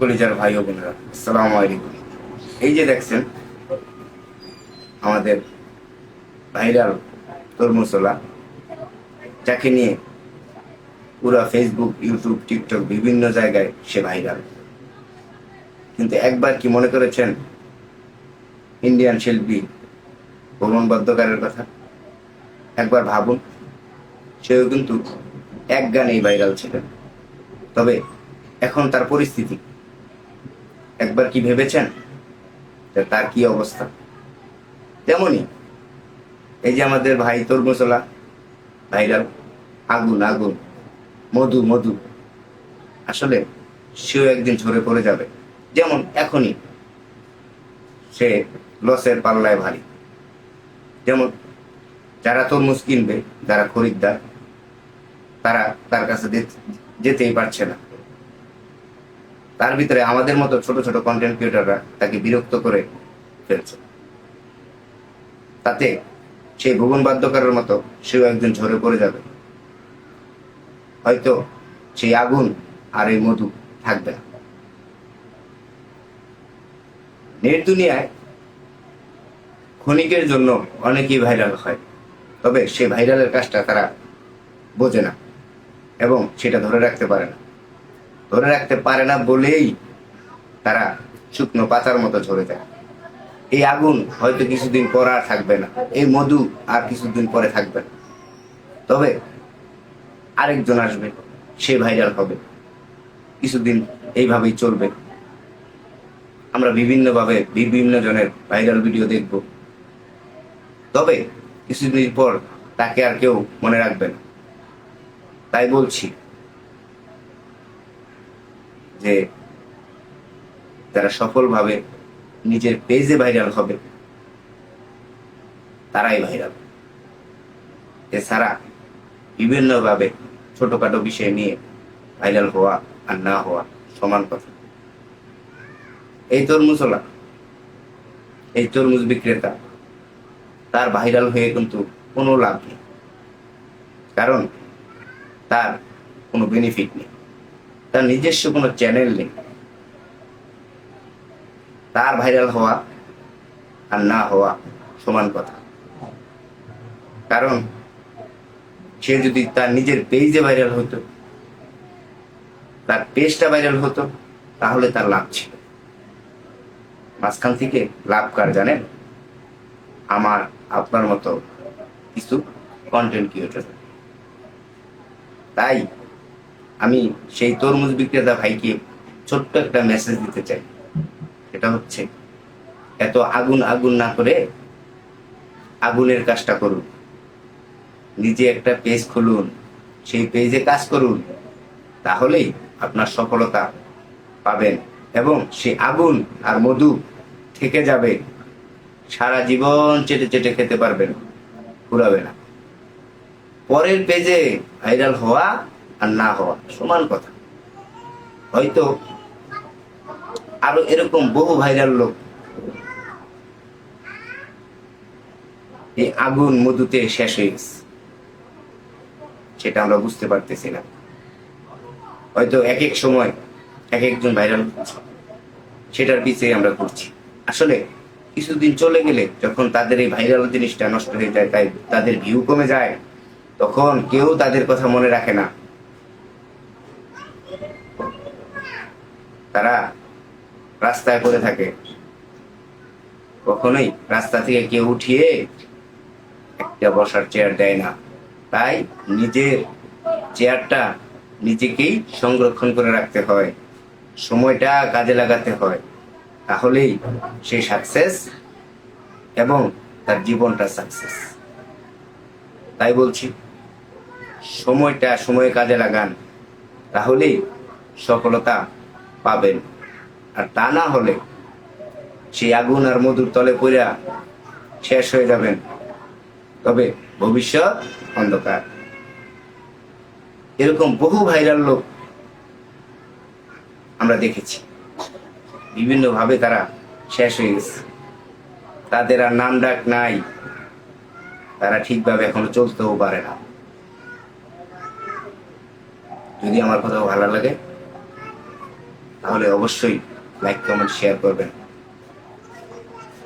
কলিজার ভাই ও বোনেরা, আসসালামু আলাইকুম। এই যে দেখছেন আমাদের ভাইরাল তরমুজলা, যাকে নিয়ে পুরো ফেসবুক, ইউটিউব, টিকটক বিভিন্ন জায়গায় সে ভাইরাল। কিন্তু একবার কি মনে করেছেন ইন্ডিয়ান শিল্পী ভুবন বদ্যোপাধ্যায়ের কথা? একবার ভাবুন, সেও কিন্তু এক গানেই ভাইরাল ছিলেন। তবে এখন তার পরিস্থিতি একবার কি ভেবেছেন যে তার কি অবস্থা? তেমনি এই যে আমাদের ভাই তরমুজলা ভাইরাল, আগুন আগুন, মধু মধু, আসলে সেও একদিন ঝরে পড়ে যাবে। যেমন এখনই সে লসের পাল্লায় ভারী। যেমন যারা তরমুজ কিনবে, যারা খরিদ্দার, তারা তার কাছে যেতেই পারছে না। তার ভিতরে আমাদের মতো ছোট ছোট কন্টেন্ট ক্রিয়েটররা তাকে বিরক্ত করে ফেলছে। তাতে সেই ভুবন বাদ্যকারের মতো সেও একদিন ঝরে পড়ে যাবে। হয়তো সেই আগুন আর এই মধু থাকবে না। নেট দুনিয়ায় ক্ষণিকের জন্য অনেকেই ভাইরাল হয়, তবে সেই ভাইরালের কাজটা তারা বোঝে না এবং সেটা ধরে রাখতে পারে না। ধরে রাখতে পারে না বলেই তারা শুকনো পাতার মতো ঝরে যায়। এই আগুন হয়তো কিছুদিন পর আর থাকবে না, এই মধু আর কিছুদিন পরে থাকবে না। তবে আরেকজন আসবে, সে ভাইরাল হবে, কিছুদিন এইভাবেই চলবে। আমরা বিভিন্নভাবে বিভিন্ন জনের ভাইরাল ভিডিও দেখব, তবে কিছুদিন পর তাকে আর কেউ মনে রাখবে না। তাই বলছি যে যারা সফলভাবে নিজের পেজে ভাইরাল হবে তারাই ভাইরাল। এছাড়া বিভিন্নভাবে ছোটখাটো বিষয় নিয়ে ভাইরাল হওয়া আর না হওয়া সমান কথা। এই তরমুজওয়ালা, এই তরমুজ বিক্রেতা, তার ভাইরাল হয়ে কিন্তু কোনো লাভ নেই, কারণ তার কোনো বেনিফিট নেই, তার নিজস্ব কোনো চ্যানেল নেই। তার ভাইরাল হওয়া আর না হওয়া সমান কথা। কারণ সে যদি তার নিজের পেজে ভাইরাল হতো, তার পেজটা ভাইরাল হতো, তাহলে তার লাভ ছিল। মাঝখান থেকে লাভ কার জানেন? আমার আপনার মতো কিছু কন্টেন্ট ক্রিয়েটর। তাই আমি সেই তরমুজ বিক্রেতা ভাইকে ছোট্ট একটা মেসেজ দিতে চাই। সেটা হচ্ছে, এত আগুন আগুন না করে আগুনের কাজটা করুন। নিজে একটা পেজ খুলুন, সেই পেজে কাজ করুন, তাহলেই আপনার সফলতা পাবেন এবং সেই আগুন আর মধু থেকে যাবে। সারা জীবন চেটে চেটে খেতে পারবেন, ফুরাবে না। পরের পেজে ভাইরাল হওয়া আর না হওয়া সমান কথা। হয়তো আরো এরকম বহু ভাইরাল লোক এই আগুন মধুতে শেষ হয়ে গেছে, সেটা আমরা বুঝতে পারতেছি না। হয়তো এক এক সময় এক একজন ভাইরাল হচ্ছে, সেটার পিছিয়ে আমরা ঘুরছি। আসলে কিছুদিন চলে গেলে যখন তাদের এই ভাইরাল জিনিসটা নষ্ট হয়ে যায়, তাই তাদের ভিউ কমে যায়, তখন কেউ তাদের কথা মনে রাখে না। তারা রাস্তায় পড়ে থাকে, কখনোই রাস্তা থেকে কেউ উঠিয়ে একটা বসার চেয়ার দেয় না। তাই নিজের চেয়ারটা নিজেকেই সংরক্ষণ করে রাখতে হয়, সময়টা কাজে লাগাতে হয়, তাহলেই সে সাকসেস এবং তার জীবনটা সাকসেস। তাই বলছি, সময়টা সময়ে কাজে লাগান, তাহলেই সফলতা পাবেন। আর তা না হলে সেই আগুন আর মধুর তলে পড়া শেষ হয়ে যাবেন, তবে ভবিষ্যৎ অন্ধকার। এরকম বহু ভাইরাল লোক আমরা দেখেছি, বিভিন্নভাবে তারা শেষ হয়ে গেছে, তাদের আর নাম ডাক নাই, তারা ঠিকভাবে এখনো চলতেও পারে না। যদি আমার কথা ভালো লাগে তাহলে অবশ্যই লাইক কমেন্ট শেয়ার করবেন।